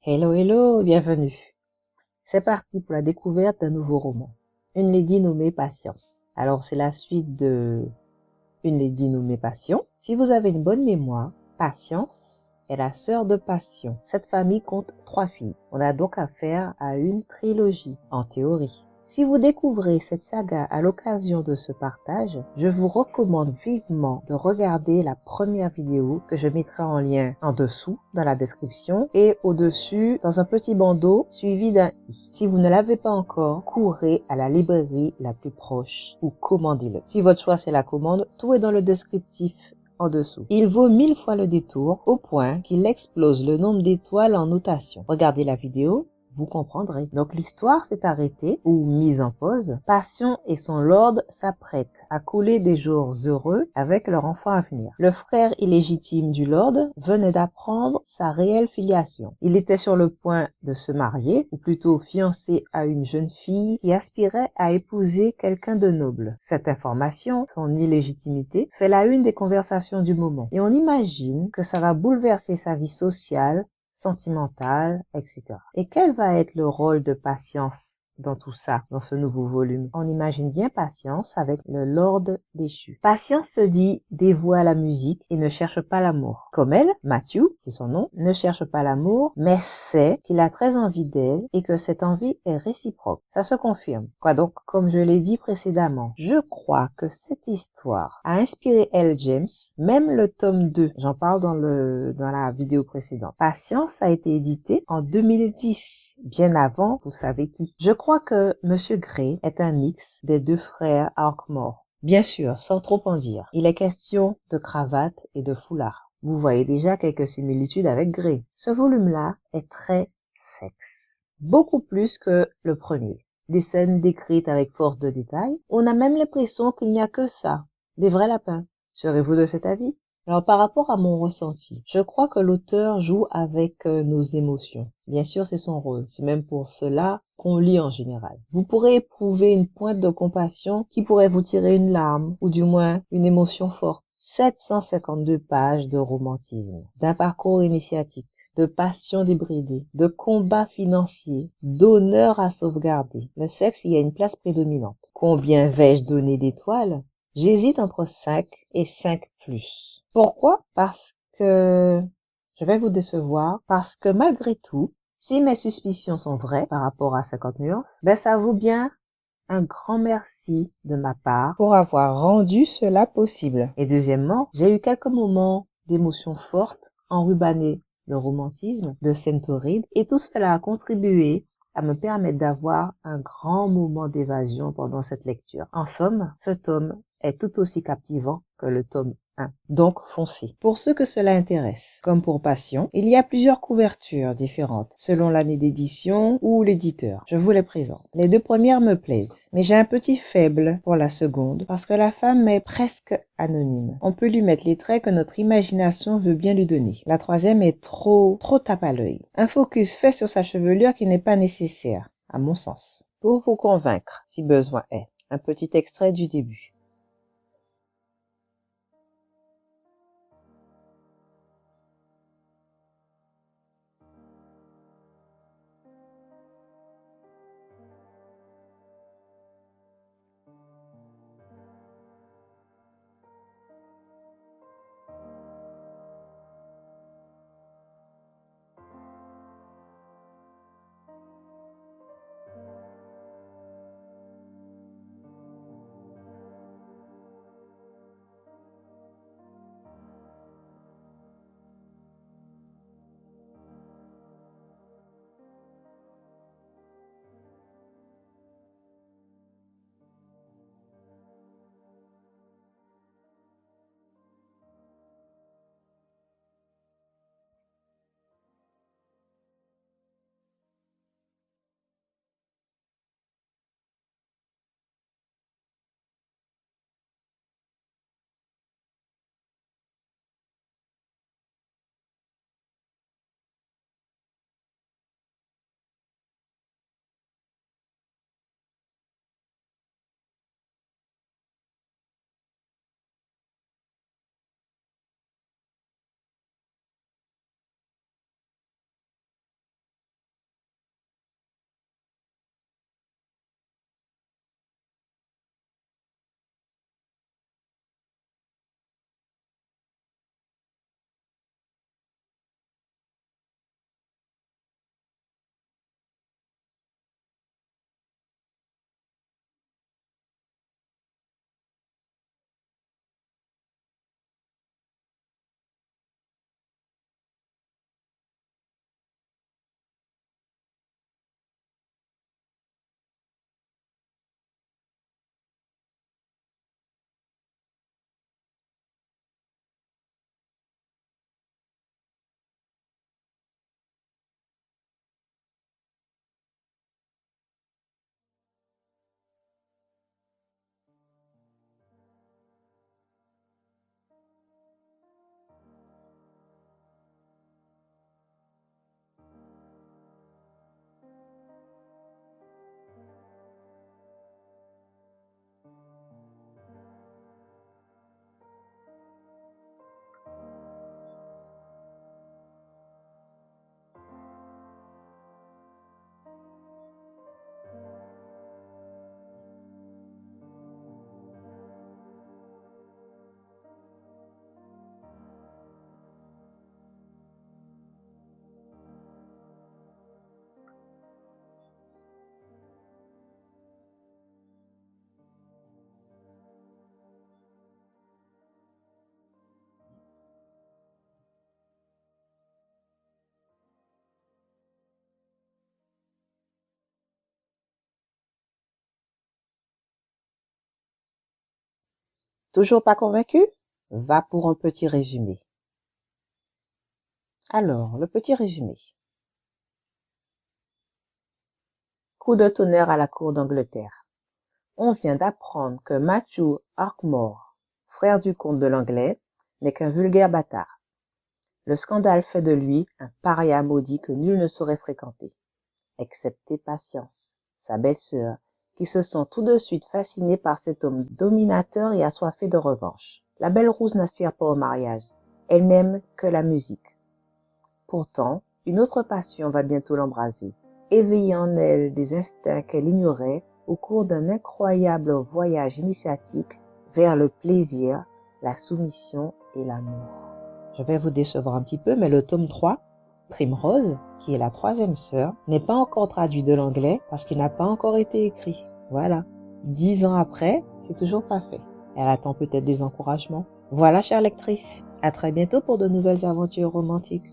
Hello, hello, bienvenue. C'est parti pour la découverte d'un nouveau roman. Une lady nommée Patience. Alors, c'est la suite de Une lady nommée Passion. Si vous avez une bonne mémoire, Patience est la sœur de Passion. Cette famille compte 3 filles. On a donc affaire à une trilogie, en théorie. Si vous découvrez cette saga à l'occasion de ce partage, je vous recommande vivement de regarder la première vidéo que je mettrai en lien en dessous dans la description et au-dessus dans un petit bandeau suivi d'un i. Si vous ne l'avez pas encore, courez à la librairie la plus proche ou commandez-le. Si votre choix c'est la commande, tout est dans le descriptif en dessous. Il vaut 1000 fois le détour au point qu'il explose le nombre d'étoiles en notation. Regardez la vidéo. Vous comprendrez. Donc l'histoire s'est arrêtée ou mise en pause. Passion et son lord s'apprêtent à couler des jours heureux avec leur enfant à venir. Le frère illégitime du lord venait d'apprendre sa réelle filiation. Il était sur le point de se marier, ou plutôt fiancé à une jeune fille qui aspirait à épouser quelqu'un de noble. Cette information, son illégitimité, fait la une des conversations du moment. Et on imagine que ça va bouleverser sa vie sociale, sentimentale, etc. Et quel va être le rôle de Patience dans tout ça, dans ce nouveau volume? On imagine bien Patience avec le lord déchu. Patience se dit dévouée à la musique et ne cherche pas l'amour. Comme elle, Matthew, c'est son nom, ne cherche pas l'amour, mais sait qu'il a très envie d'elle et que cette envie est réciproque. Ça se confirme. Quoi donc? Comme je l'ai dit précédemment, je crois que cette histoire a inspiré L. James, même le tome 2, j'en parle dans la vidéo précédente. Patience a été édité en 2010, bien avant vous savez qui. Je crois que Monsieur Gray est un mix des deux frères Arkmore. Bien sûr, sans trop en dire. Il est question de cravate et de foulard. Vous voyez déjà quelques similitudes avec Gray. Ce volume-là est très sexe. Beaucoup plus que le premier. Des scènes décrites avec force de détail. On a même l'impression qu'il n'y a que ça. Des vrais lapins. Serez-vous de cet avis? Alors, par rapport à mon ressenti, je crois que l'auteur joue avec nos émotions. Bien sûr, c'est son rôle. C'est même pour cela qu'on lit en général. Vous pourrez éprouver une pointe de compassion qui pourrait vous tirer une larme, ou du moins une émotion forte. 752 pages de romantisme, d'un parcours initiatique, de passion débridée, de combats financiers, d'honneur à sauvegarder. Le sexe y a une place prédominante. Combien vais-je donner d'étoiles? J'hésite entre 5 et 5+. Pourquoi? Parce que je vais vous décevoir, parce que malgré tout, si mes suspicions sont vraies par rapport à 50 nuances, ben ça vaut bien un grand merci de ma part pour avoir rendu cela possible. Et deuxièmement, j'ai eu quelques moments d'émotions fortes, enrubannées de romantisme, de scènes torrides, et tout cela a contribué à me permettre d'avoir un grand moment d'évasion pendant cette lecture. En somme, ce tome est tout aussi captivant que le tome 1. Donc, foncez. Pour ceux que cela intéresse, comme pour Passion, il y a plusieurs couvertures différentes, selon l'année d'édition ou l'éditeur. Je vous les présente. Les 2 premières me plaisent, mais j'ai un petit faible pour la seconde, parce que la femme est presque anonyme. On peut lui mettre les traits que notre imagination veut bien lui donner. La 3e est trop tape à l'œil. Un focus fait sur sa chevelure qui n'est pas nécessaire, à mon sens. Pour vous convaincre, si besoin est, un petit extrait du début. Toujours pas convaincu? Va pour un petit résumé. Alors, le petit résumé. Coup de tonnerre à la cour d'Angleterre. On vient d'apprendre que Matthew Arkmore, frère du comte de l'Anglais, n'est qu'un vulgaire bâtard. Le scandale fait de lui un paria maudit que nul ne saurait fréquenter, excepté Patience, sa belle-sœur, qui se sent tout de suite fascinée par cet homme dominateur et assoiffé de revanche. La belle rousse n'aspire pas au mariage, elle n'aime que la musique. Pourtant, une autre passion va bientôt l'embraser, éveiller en elle des instincts qu'elle ignorait au cours d'un incroyable voyage initiatique vers le plaisir, la soumission et l'amour. Je vais vous décevoir un petit peu, mais le tome 3, Primrose, qui est la troisième sœur, n'est pas encore traduit de l'anglais parce qu'il n'a pas encore été écrit. Voilà. 10 ans après, c'est toujours pas fait. Elle attend peut-être des encouragements. Voilà, chère lectrice. À très bientôt pour de nouvelles aventures romantiques.